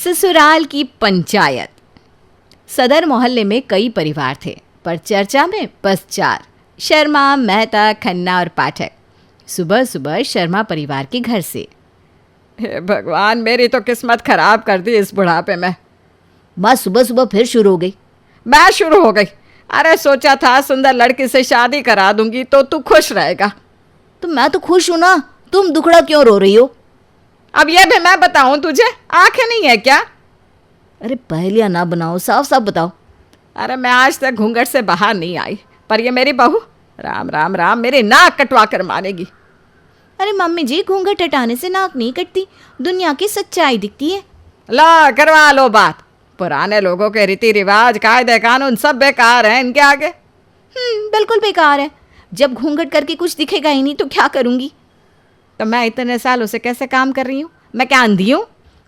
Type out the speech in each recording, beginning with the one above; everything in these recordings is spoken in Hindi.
ससुराल की पंचायत। सदर मोहल्ले में कई परिवार थे, पर चर्चा में बस 4, शर्मा, मेहता, खन्ना और पाठक। सुबह सुबह शर्मा परिवार के घर से। हे भगवान, मेरी तो किस्मत खराब कर दी इस बुढ़ापे में। माँ सुबह सुबह फिर शुरू हो गई। मैं शुरू हो गई? अरे सोचा था सुंदर लड़की से शादी करा दूंगी तो तू खुश रहेगा। तो मैं तो खुश हूं ना, तुम दुखड़ा क्यों रो रही हो? अब ये भी मैं बताऊं तुझे, आंखें नहीं है क्या? अरे पहेलियां ना बनाओ, साफ साफ बताओ। अरे मैं आज तक घूंघट से बाहर नहीं आई, पर ये मेरी बहू राम राम राम मेरी नाक कटवा कर मानेगी। अरे मम्मी जी, घूंघट हटाने से नाक नहीं कटती, दुनिया की सच्चाई दिखती है। ला करवा लो बात। पुराने लोगों के रीति रिवाज, कायदे कानून सब बेकार हैं इनके आगे। बिल्कुल बेकार है। जब घूंघट करके कुछ दिखेगा ही नहीं तो क्या करूंगी? तो मैं इतने सालों से कैसे काम कर रही हूँ? मैं क्या अंधी हूँ?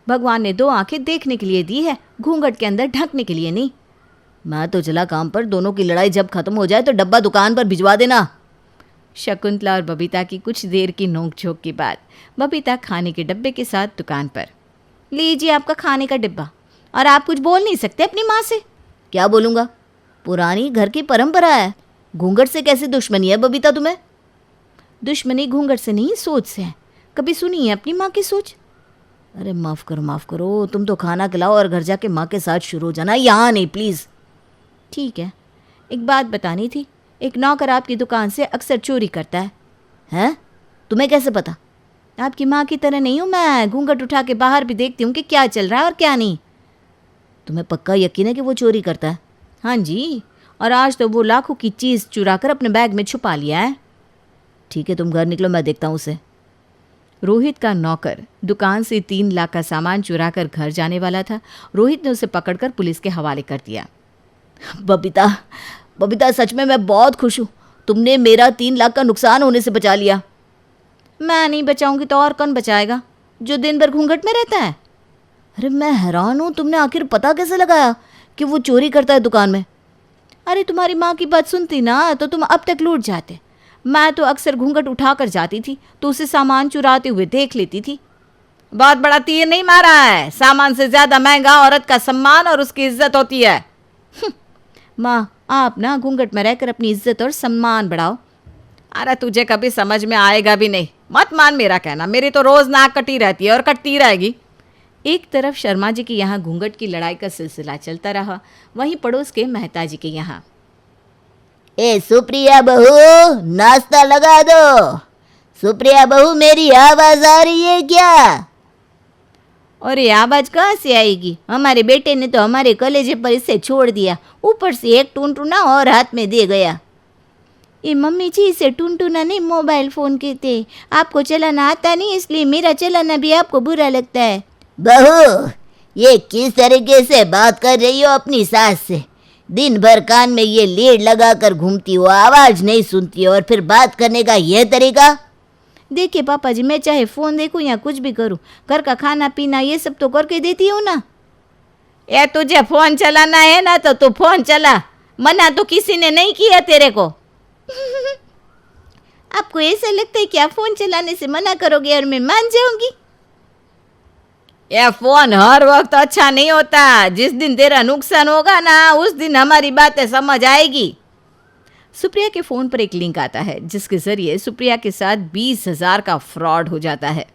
भगवान ने 2 आंखें देखने के लिए दी है, घूंघट के अंदर ढकने के लिए नहीं। मैं तो चला काम पर, दोनों की लड़ाई जब खत्म हो जाए तो डब्बा दुकान पर भिजवा देना। शकुंतला और बबीता की कुछ देर की नोकझोंक के बाद बबीता खाने के डब्बे के साथ दुकान पर। लीजिए आपका खाने का डिब्बा। और आप कुछ बोल नहीं सकते अपनी माँ से? क्या बोलूँगा, पुरानी घर की परंपरा है। घूंघट से कैसी दुश्मनी है बबीता तुम्हें? दुश्मनी घूंघट से नहीं, सोच से है। कभी सुनी है अपनी माँ की सोच? अरे माफ़ करो, तुम तो खाना खिलाओ और घर जाके माँ के साथ शुरू हो जाना, यहाँ नहीं प्लीज़। ठीक है, एक बात बतानी थी। एक नौकर आपकी दुकान से अक्सर चोरी करता है। हैं? तुम्हें कैसे पता? आपकी माँ की तरह नहीं हूँ मैं, घूंघट उठा के बाहर भी देखती हूँ कि क्या चल रहा है और क्या नहीं। तुम्हें पक्का यकीन है कि वो चोरी करता है? हाँ जी, और आज तो वो लाखों की चीज़ चुरा कर अपने बैग में छुपा लिया है। ठीक है, तुम घर निकलो, मैं देखता हूँ उसे। रोहित का नौकर दुकान से 3 लाख का सामान चुरा कर घर जाने वाला था। रोहित ने उसे पकड़कर पुलिस के हवाले कर दिया। बबीता सच में मैं बहुत खुश हूँ, तुमने मेरा 3 लाख का नुकसान होने से बचा लिया। मैं नहीं बचाऊंगी तो और कौन बचाएगा, जो दिन भर घूंघट में रहता है? अरे मैं हैरान हूँ, तुमने आखिर पता कैसे लगाया कि वो चोरी करता है दुकान में? अरे तुम्हारी माँ की बात सुनती ना तो तुम अब तक लूट जाते। मैं तो अक्सर घूंघट उठा कर जाती थी तो उसे सामान चुराते हुए देख लेती थी। बहुत बड़ा तीर नहीं मारा है। सामान से ज्यादा महंगा औरत का सम्मान और उसकी इज्जत होती है। माँ, आप ना घूंघट में रहकर अपनी इज्जत और सम्मान बढ़ाओ। अरे तुझे कभी समझ में आएगा भी नहीं। मत मान मेरा कहना, मेरी तो रोज नाक कटी रहती है और कटती रहेगी। एक तरफ शर्मा जी के यहाँ घूंघट की लड़ाई का सिलसिला चलता रहा, वहीं पड़ोस के मेहता जी के यहाँ। ए सुप्रिया बहू, नाश्ता लगा दो। सुप्रिया बहू, मेरी आवाज आ रही है क्या? और ये आवाज कहाँ से आएगी? हमारे बेटे ने तो हमारे कलेजे पर इसे छोड़ दिया, ऊपर से एक टुनटुना और हाथ में दे गया। ये मम्मी जी, इसे टुनटुना नहीं मोबाइल फ़ोन कहते। आपको चलाना आता नहीं, इसलिए मेरा चलाना भी आपको बुरा लगता है। बहू, ये किस तरीके से बात कर रही हो अपनी सास से? दिन भर कान में ये लीड लगा कर घूमती हो, आवाज़ नहीं सुनती हो, और फिर बात करने का ये तरीका? देखिए पापा जी, मैं चाहे फ़ोन देखूं या कुछ भी करूं, घर का खाना पीना ये सब तो करके देती हूँ ना। ये तुझे फ़ोन चलाना है ना तो तू फ़ोन चला, मना तो किसी ने नहीं किया तेरे को। आपको ऐसा लगता है कि आप फ़ोन चलाने से मना करोगे और मैं मान जाऊंगी? ये फ़ोन हर वक्त अच्छा नहीं होता। जिस दिन तेरा नुकसान होगा ना, उस दिन हमारी बातें समझ आएगी। सुप्रिया के फ़ोन पर एक लिंक आता है जिसके ज़रिए सुप्रिया के साथ 20,000 का फ्रॉड हो जाता है।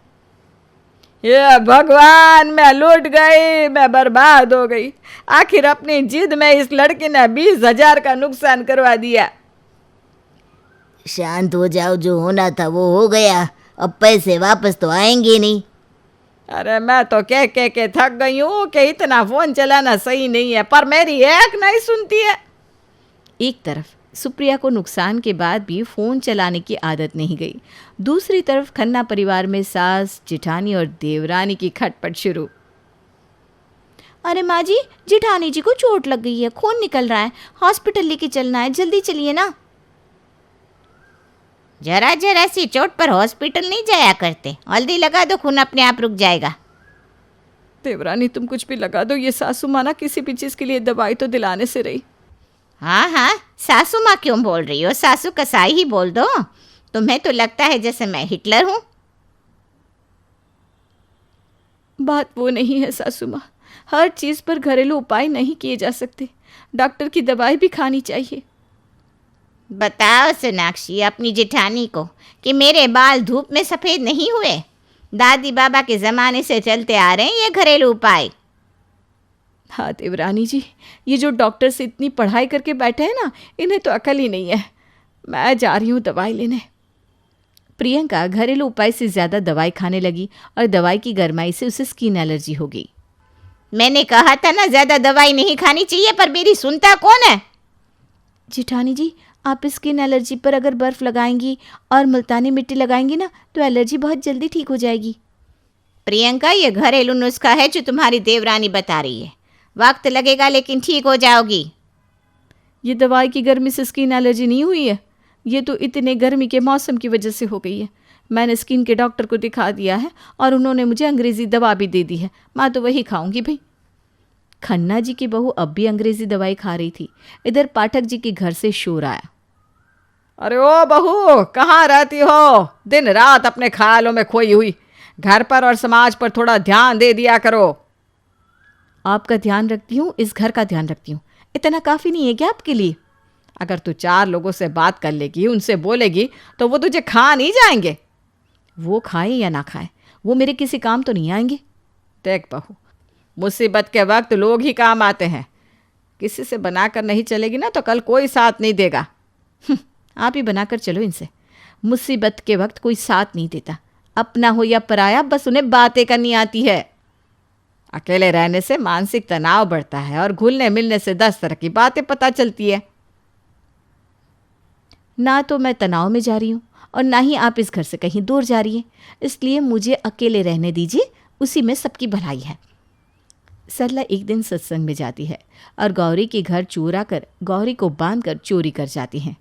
ये भगवान, मैं लूट गई, मैं बर्बाद हो गई। आखिर अपनी जिद में इस लड़की ने 20,000 का नुकसान करवा दिया। शांत हो जाओ, जो होना था वो हो गया, अब पैसे वापस तो आएंगे नहीं। अरे मैं तो कह के थक गई हूँ कि इतना फ़ोन चलाना सही नहीं है, पर मेरी एक नहीं सुनती है। एक तरफ सुप्रिया को नुकसान के बाद भी फ़ोन चलाने की आदत नहीं गई, दूसरी तरफ खन्ना परिवार में सास, जेठानी और देवरानी की खटपट शुरू। अरे माँ जी, जेठानी जी को चोट लग गई है, खून निकल रहा है, हॉस्पिटल लेके चलना है, जल्दी चलिए ना। जरा सी चोट पर हॉस्पिटल नहीं जाया करते, हल्दी लगा दो, खून अपने आप रुक जाएगा। देवरानी तुम कुछ भी लगा दो, ये सासू माँ ना किसी भी चीज़ के लिए दवाई तो दिलाने से रही। हाँ, सासू माँ क्यों बोल रही हो? सासू कसाई ही बोल दो। तुम्हें तो लगता है जैसे मैं हिटलर हूँ। बात वो नहीं है सासू माँ, हर चीज़ पर घरेलू उपाय नहीं किए जा सकते, डॉक्टर की दवाई भी खानी चाहिए। बताओ सोनाक्षी अपनी जेठानी को कि मेरे बाल धूप में सफ़ेद नहीं हुए। दादी बाबा के ज़माने से चलते आ रहे हैं ये घरेलू उपाय। हाँ देवरानी जी, ये जो डॉक्टर से इतनी पढ़ाई करके बैठे हैं ना, इन्हें तो अकल ही नहीं है। मैं जा रही हूँ दवाई लेने। प्रियंका घरेलू उपाय से ज़्यादा दवाई खाने लगी और दवाई की गर्माई से उसे स्किन एलर्जी हो गई। मैंने कहा था ना ज़्यादा दवाई नहीं खानी चाहिए, पर मेरी सुनता कौन है। जेठानी जी, आप स्किन एलर्जी पर अगर बर्फ़ लगाएंगी और मुल्तानी मिट्टी लगाएंगी ना, तो एलर्जी बहुत जल्दी ठीक हो जाएगी। प्रियंका, ये घरेलू नुस्खा है जो तुम्हारी देवरानी बता रही है। वक्त लगेगा लेकिन ठीक हो जाओगी। ये दवाई की गर्मी से स्किन एलर्जी नहीं हुई है, ये तो इतने गर्मी के मौसम की वजह से हो गई है। मैंने स्किन के डॉक्टर को दिखा दिया है और उन्होंने मुझे अंग्रेज़ी दवा भी दे दी है। मैं तो वही खाऊंगी भाई। खन्ना जी की बहू अब भी अंग्रेज़ी दवाई खा रही थी। इधर पाठक जी के घर से शोर आया। अरे ओ बहू, कहाँ रहती हो? दिन रात अपने ख्यालों में खोई हुई। घर पर और समाज पर थोड़ा ध्यान दे दिया करो। आपका ध्यान रखती हूँ, इस घर का ध्यान रखती हूँ। इतना काफ़ी नहीं है क्या आपके लिए? अगर तू 4 लोगों से बात कर लेगी, उनसे बोलेगी, तो वो तुझे खा नहीं जाएंगे। वो खाएं या ना खाएं, वो मेरे किसी काम तो नहीं आएंगे। देख बहू, मुसीबत के वक्त लोग ही काम आते हैं। किसी से बनाकर नहीं चलेगी ना, तो कल कोई साथ नहीं देगा। आप ही बनाकर चलो इनसे। मुसीबत के वक्त कोई साथ नहीं देता, अपना हो या पराया, बस उन्हें बातें करनी आती है। अकेले रहने से मानसिक तनाव बढ़ता है और घुलने मिलने से 10 तरह की बातें पता चलती है। ना तो मैं तनाव में जा रही हूँ और ना ही आप इस घर से कहीं दूर जा रही हैं, इसलिए मुझे अकेले रहने दीजिए, उसी में सबकी भलाई है। सरला एक दिन सत्संग में जाती है और गौरी के घर चोर आकर गौरी को बांधकर चोरी कर जाती हैं।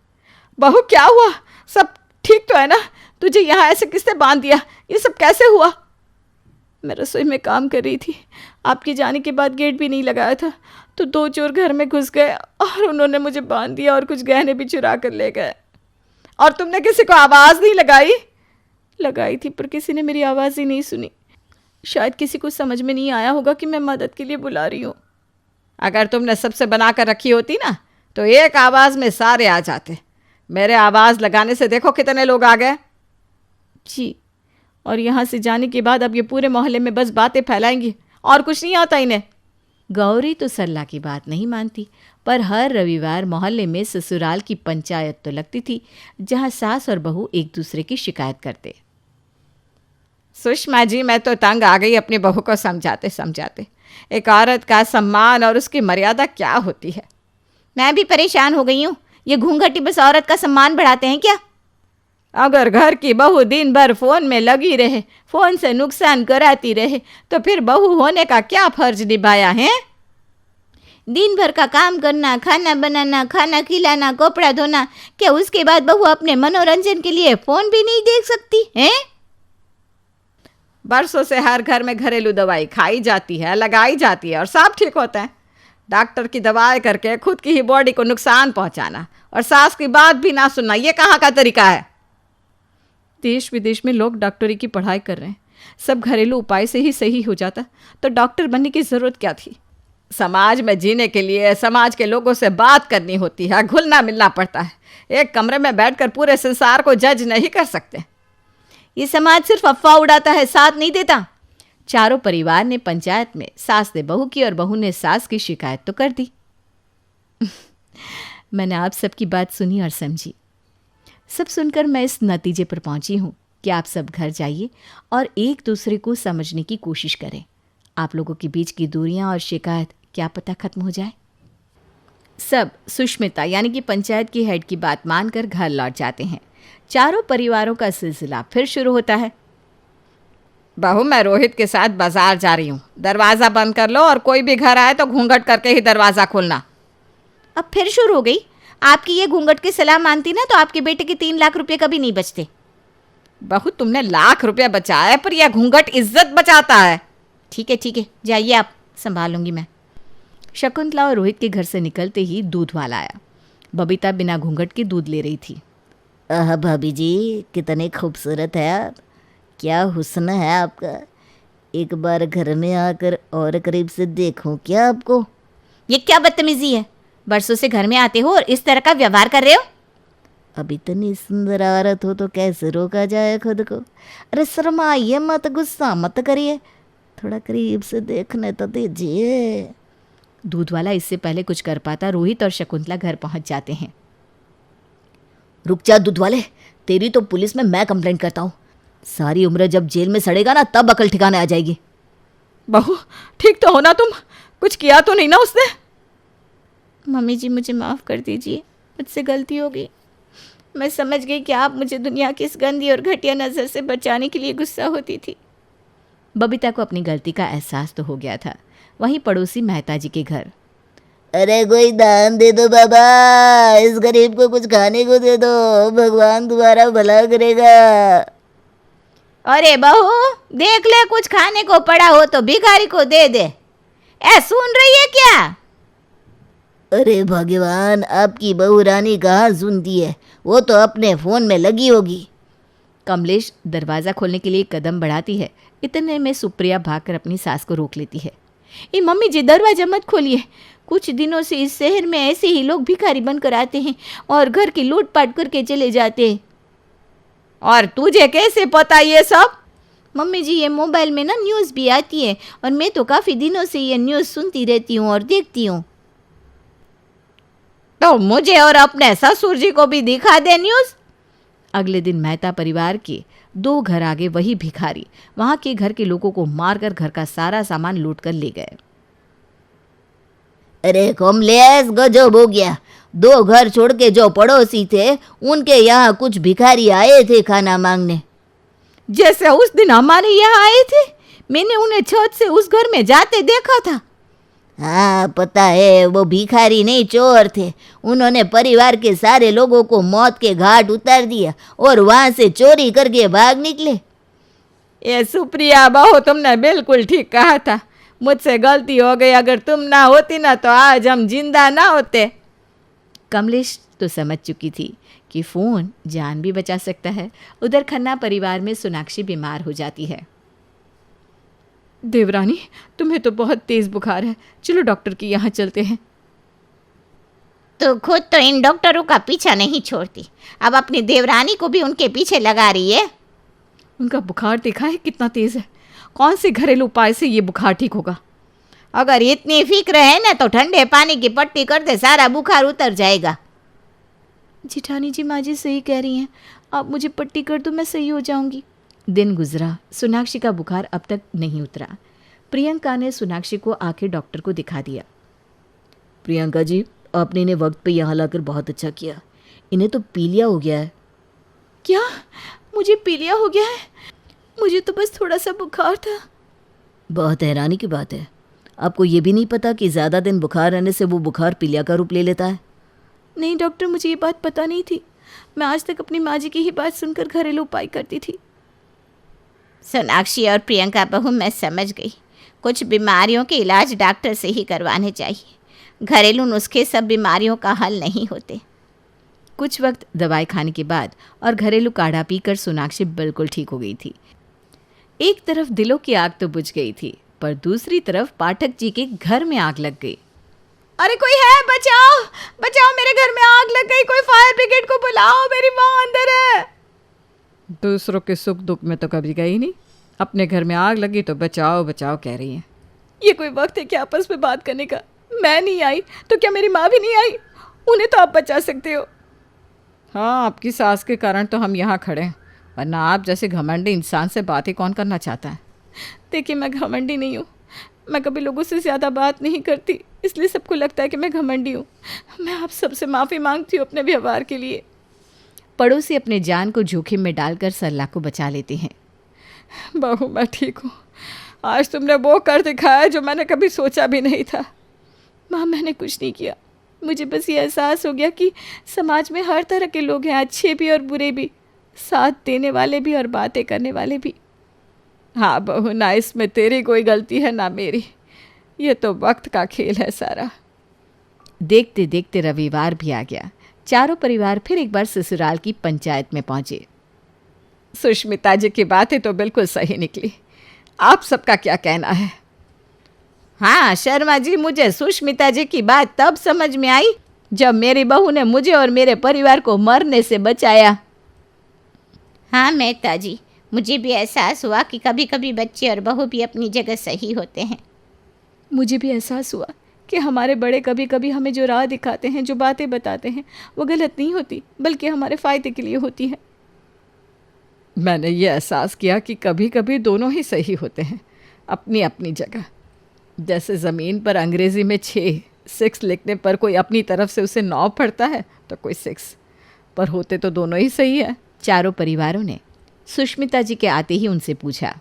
बहू, क्या हुआ? सब ठीक तो है ना? तुझे यहाँ ऐसे किसने बांध दिया? ये सब कैसे हुआ? मैं रसोई में काम कर रही थी। आपके जाने के बाद गेट भी नहीं लगाया था, तो 2 चोर घर में घुस गए और उन्होंने मुझे बांध दिया और कुछ गहने भी चुरा कर ले गए। और तुमने किसी को आवाज़ नहीं लगाई? लगाई थी, पर किसी ने मेरी आवाज़ ही नहीं सुनी। शायद किसी को समझ में नहीं आया होगा कि मैं मदद के लिए बुला रही हूँ। अगर तुमने सबसे बना कर रखी होती ना, तो एक आवाज़ में सारे आ जाते। मेरे आवाज़ लगाने से देखो कितने लोग आ गए। जी, और यहाँ से जाने के बाद अब ये पूरे मोहल्ले में बस बातें फैलाएंगी और कुछ नहीं आता इन्हें। गौरी तो सरला की बात नहीं मानती, पर हर रविवार मोहल्ले में ससुराल की पंचायत तो लगती थी, जहाँ सास और बहू एक दूसरे की शिकायत करते। सुषमा जी, मैं तो तंग आ गई अपनी बहू को समझाते समझाते। एक औरत का सम्मान और उसकी मर्यादा क्या होती है। मैं भी परेशान हो गई हूँ। ये घूंघटी बस औरत का सम्मान बढ़ाते हैं क्या? अगर घर की बहू दिन भर फ़ोन में लगी रहे, फ़ोन से नुकसान कराती रहे, तो फिर बहू होने का क्या फर्ज निभाया है? दिन भर का काम करना, खाना बनाना, खाना खिलाना, कपड़ा धोना, क्या उसके बाद बहू अपने मनोरंजन के लिए फ़ोन भी नहीं देख सकती हैं? बरसों से हर घर में घरेलू दवाई खाई जाती है, लगाई जाती है और सब ठीक होता है। डॉक्टर की दवाई करके खुद की ही बॉडी को नुकसान पहुंचाना और सास की बात भी ना सुनना, ये कहाँ का तरीका है? देश विदेश में लोग डॉक्टरी की पढ़ाई कर रहे हैं। सब घरेलू उपाय से ही सही हो जाता, तो डॉक्टर बनने की ज़रूरत क्या थी? समाज में जीने के लिए समाज के लोगों से बात करनी होती है, घुलना मिलना पड़ता है। एक कमरे में बैठकर पूरे संसार को जज नहीं कर सकते। ये समाज सिर्फ अफवाह उड़ाता है, साथ नहीं देता। चारों परिवार ने पंचायत में सास ने बहू की और बहू ने सास की शिकायत तो कर दी। मैंने आप सबकी बात सुनी और समझी। सब सुनकर मैं इस नतीजे पर पहुंची हूँ कि आप सब घर जाइए और एक दूसरे को समझने की कोशिश करें। आप लोगों के बीच की दूरियां और शिकायत क्या पता खत्म हो जाए। सब सुष्मिता यानी कि पंचायत की हेड की बात मानकर घर लौट जाते हैं। चारों परिवारों का सिलसिला फिर शुरू होता है। बहू, मैं रोहित के साथ बाजार जा रही हूँ। दरवाज़ा बंद कर लो और कोई भी घर आए तो घूंघट करके ही दरवाज़ा खोलना। अब फिर शुरू हो गई। आपकी ये घूंघट की सलाह मानती ना, तो आपके बेटे के 3 लाख रुपए कभी नहीं बचते। बहू, तुमने लाख रुपया बचाए, पर यह घूंघट इज्जत बचाता है। ठीक है, जाइए, आप संभालूंगी मैं। शकुंतला और रोहित के घर से निकलते ही दूध वाला आया। बबीता बिना घूंघट के दूध ले रही थी। भाभी जी, कितने खूबसूरत है आप। क्या हुस्न है आपका। एक बार घर में आकर और करीब से देखूं क्या आपको? ये क्या बदतमीजी है? बरसों से घर में आते हो और इस तरह का व्यवहार कर रहे हो। अब इतनी सुंदर औरत हो तो कैसे रोका जाए खुद को? अरे शर्माइए मत, गुस्सा मत करिए, थोड़ा करीब से देखने तो दीजिए। दूध वाला इससे पहले कुछ कर पाता रोहित और शकुंतला घर पहुंच जाते हैं। रुक जा दूध वाले, तेरी तो पुलिस में मैं कंप्लेंट करता हूँ। सारी उम्र जब जेल में सड़ेगा ना तब अकल ठिकाने आ जाएगी। बहू ठीक तो हो ना तुम? कुछ किया तो नहीं ना उसने? मम्मी जी मुझे माफ़ कर दीजिए, मुझसे गलती हो गई। मैं समझ गई कि आप मुझे दुनिया की इस गंदी और घटिया नज़र से बचाने के लिए गुस्सा होती थी। बबीता को अपनी गलती का एहसास तो हो गया था। वहीं पड़ोसी मेहता जी के घर। अरे कोई दान दे दो बाबा, इस गरीब को कुछ खाने को दे दो, भगवान तुम्हारा भला करेगा। अरे बहू देख ले, कुछ खाने को पड़ा हो तो भिखारी को दे दे। ए सुन रही है क्या? अरे भगवान, आपकी बहू रानी कहाँ सुनती है, वो तो अपने फोन में लगी होगी। कमलेश दरवाज़ा खोलने के लिए एक कदम बढ़ाती है। इतने में सुप्रिया भागकर अपनी सास को रोक लेती है। ये मम्मी जी दरवाजा मत खोलिए, कुछ दिनों से इस शहर में ऐसे ही लोग भिखारी बनकर आते हैं और घर की लूटपाट करके चले जाते हैं। और तुझे कैसे पता ये सब? मम्मी जी ये मोबाइल में ना न्यूज़ भी आती है और मैं तो काफ़ी दिनों से ये न्यूज़ सुनती रहती हूँ और देखती हूँ। तो मुझे और अपने ससुर जी को भी दिखा दे न्यूज़। अगले दिन मेहता परिवार के 2 घर आगे वही भिखारी वहां के घर के लोगों को मारकर घर का सारा सामान लूट कर ले गए। अरे कमलेश, गजब हो गया। 2 घर छोड़ के जो पड़ोसी थे उनके यहाँ कुछ भिखारी आए थे खाना मांगने। जैसे उस दिन हमारे यहाँ आए थे, मैंने उन्हें छत से उस घर में जाते देखा था। हाँ पता है, वो भिखारी नहीं चोर थे। उन्होंने परिवार के सारे लोगों को मौत के घाट उतार दिया और वहां से चोरी करके भाग निकले। ये सुप्रिया बहू, तुमने बिल्कुल ठीक कहा था। मुझसे गलती हो गई, अगर तुम ना होती ना तो आज हम जिंदा ना होते। कमलेश तो समझ चुकी थी कि फ़ोन जान भी बचा सकता है। उधर खन्ना परिवार में सोनाक्षी बीमार हो जाती है। देवरानी, तुम्हें तो बहुत तेज बुखार है, चलो डॉक्टर के यहाँ चलते हैं। तो खुद तो इन डॉक्टरों का पीछा नहीं छोड़ती, अब अपनी देवरानी को भी उनके पीछे लगा रही है। उनका बुखार देखा है कितना तेज है? कौन से घरेलू उपाय से ये बुखार ठीक होगा? अगर इतनी फिक्र है ना तो ठंडे पानी की पट्टी कर दे, सारा बुखार उतर जाएगा। जिठानी जी माँ जी सही कह रही हैं, आप मुझे पट्टी कर दो, मैं सही हो जाऊंगी। दिन गुजरा, सोनाक्षी का बुखार अब तक नहीं उतरा। प्रियंका ने सोनाक्षी को आखिर डॉक्टर को दिखा दिया। प्रियंका जी, आपने इन्हें वक्त पे यहाँ लाकर बहुत अच्छा किया। इन्हें तो पीलिया हो गया है। क्या? मुझे पीलिया हो गया है? मुझे तो बस थोड़ा सा बुखार था। बहुत हैरानी की बात है, आपको ये भी नहीं पता कि ज़्यादा दिन बुखार रहने से वो बुखार पीलिया का रूप ले लेता है? नहीं डॉक्टर, मुझे ये बात पता नहीं थी। मैं आज तक अपनी माँ जी की ही बात सुनकर घरेलू उपाय करती थी। सोनाक्षी और प्रियंका बहू, मैं समझ गई, कुछ बीमारियों के इलाज डॉक्टर से ही करवाने चाहिए। घरेलू नुस्खे सब बीमारियों का हल नहीं होते। कुछ वक्त दवाई खाने के बाद और घरेलू काढ़ा पीकर सोनाक्षी बिल्कुल ठीक हो गई थी। एक तरफ दिलों की आग तो बुझ गई थी, पर दूसरी तरफ पाठक जी के घर में आग लग गई। अरे कोई है? बचाओ बचाओ, मेरे घर में आग लग गई, कोई फायर ब्रिगेड को बुलाओ, मेरी माँ अंदर है। दूसरों के सुख दुख में तो कभी गई नहीं, अपने घर में आग लगी तो बचाओ बचाओ कह रही है। ये कोई वक्त है क्या आपस में बात करने का? मैं नहीं आई तो क्या मेरी माँ भी नहीं आई? उन्हें तो आप बचा सकते हो। हाँ, आपकी सास के कारण तो हम यहाँ खड़े हैं, वरना आप जैसे घमंडी इंसान से बात ही कौन करना चाहता है? देखिए, मैं घमंडी नहीं हूँ, मैं कभी लोगों से ज़्यादा बात नहीं करती, इसलिए सबको लगता है कि मैं घमंडी हूँ। मैं आप सबसे माफ़ी मांगती हूँ अपने व्यवहार के लिए। पड़ोसी अपने जान को जोखिम में डालकर सरला को बचा लेते हैं। बहू, मैं ठीक हूँ। आज तुमने वो कर दिखाया जो मैंने कभी सोचा भी नहीं था। माँ, मैंने कुछ नहीं किया, मुझे बस ये एहसास हो गया कि समाज में हर तरह के लोग हैं, अच्छे भी और बुरे भी, साथ देने वाले भी और बातें करने वाले भी। हाँ बहू, ना इसमें तेरी कोई गलती है ना मेरी, ये तो वक्त का खेल है सारा। देखते देखते रविवार भी आ गया। चारों परिवार फिर एक बार ससुराल की पंचायत में पहुंचे। सुष्मिता जी की बातें तो बिल्कुल सही निकली। आप सबका क्या कहना है? हाँ शर्मा जी, मुझे सुष्मिता जी की बात तब समझ में आई जब मेरी बहू ने मुझे और मेरे परिवार को मरने से बचाया। हाँ मेहता जी, मुझे भी एहसास हुआ कि कभी कभी बच्चे और बहू भी अपनी जगह सही होते हैं। मुझे भी एहसास हुआ कि हमारे बड़े कभी कभी हमें जो राह दिखाते हैं, जो बातें बताते हैं, वो गलत नहीं होती बल्कि हमारे फ़ायदे के लिए होती है। मैंने ये एहसास किया कि कभी कभी दोनों ही सही होते हैं, अपनी अपनी जगह। जैसे ज़मीन पर अंग्रेज़ी में 6 लिखने पर कोई अपनी तरफ से उसे 9 पढ़ता है तो कोई 6, पर होते तो दोनों ही सही है। चारों परिवारों ने सुष्मिता जी के आते ही उनसे पूछा।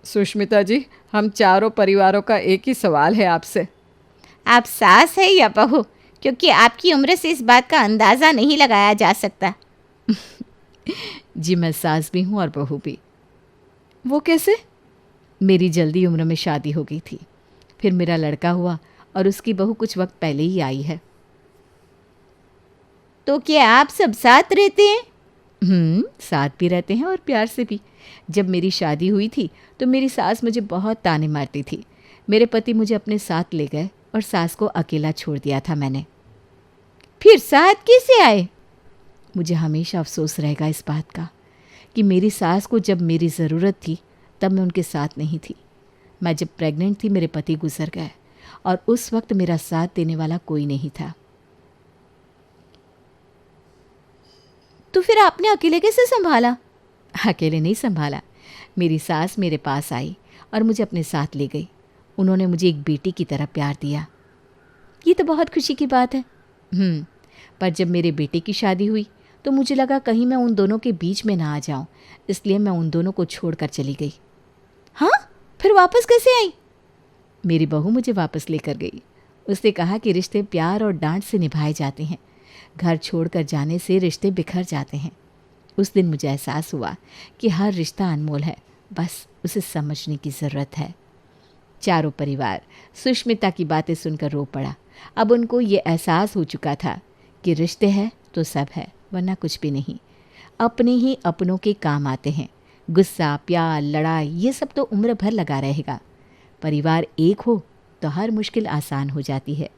सुष्मिता जी, हम चारों परिवारों का एक ही सवाल है आपसे। आप सास है या बहू? क्योंकि आपकी उम्र से इस बात का अंदाज़ा नहीं लगाया जा सकता। जी मैं सास भी हूँ और बहू भी। वो कैसे? मेरी जल्दी उम्र में शादी हो गई थी, फिर मेरा लड़का हुआ और उसकी बहू कुछ वक्त पहले ही आई है। तो क्या आप सब साथ रहते हैं? साथ भी रहते हैं और प्यार से भी। जब मेरी शादी हुई थी तो मेरी सास मुझे बहुत ताने मारती थी। मेरे पति मुझे अपने साथ ले गए और सास को अकेला छोड़ दिया था मैंने। फिर साथ कैसे आए? मुझे हमेशा अफसोस रहेगा इस बात का कि मेरी सास को जब मेरी ज़रूरत थी तब मैं उनके साथ नहीं थी। मैं जब प्रेग्नेंट थी मेरे पति गुजर गए और उस वक्त मेरा साथ देने वाला कोई नहीं था। तो फिर आपने अकेले कैसे संभाला? अकेले नहीं संभाला। मेरी सास मेरे पास आई और मुझे अपने साथ ले गई। उन्होंने मुझे एक बेटी की तरह प्यार दिया। ये तो बहुत खुशी की बात है। पर जब मेरे बेटे की शादी हुई तो मुझे लगा कहीं मैं उन दोनों के बीच में ना आ जाऊं, इसलिए मैं उन दोनों को छोड़कर चली गई। हाँ, फिर वापस कैसे आई? मेरी बहू मुझे वापस लेकर गई। उसने कहा कि रिश्ते प्यार और डांट से निभाए जाते हैं, घर छोड़कर जाने से रिश्ते बिखर जाते हैं। उस दिन मुझे एहसास हुआ कि हर रिश्ता अनमोल है, बस उसे समझने की ज़रूरत है। चारों परिवार सुष्मिता की बातें सुनकर रो पड़ा। अब उनको ये एहसास हो चुका था कि रिश्ते हैं तो सब है, वरना कुछ भी नहीं। अपने ही अपनों के काम आते हैं। गुस्सा, प्यार, लड़ाई ये सब तो उम्र भर लगा रहेगा। परिवार एक हो तो हर मुश्किल आसान हो जाती है।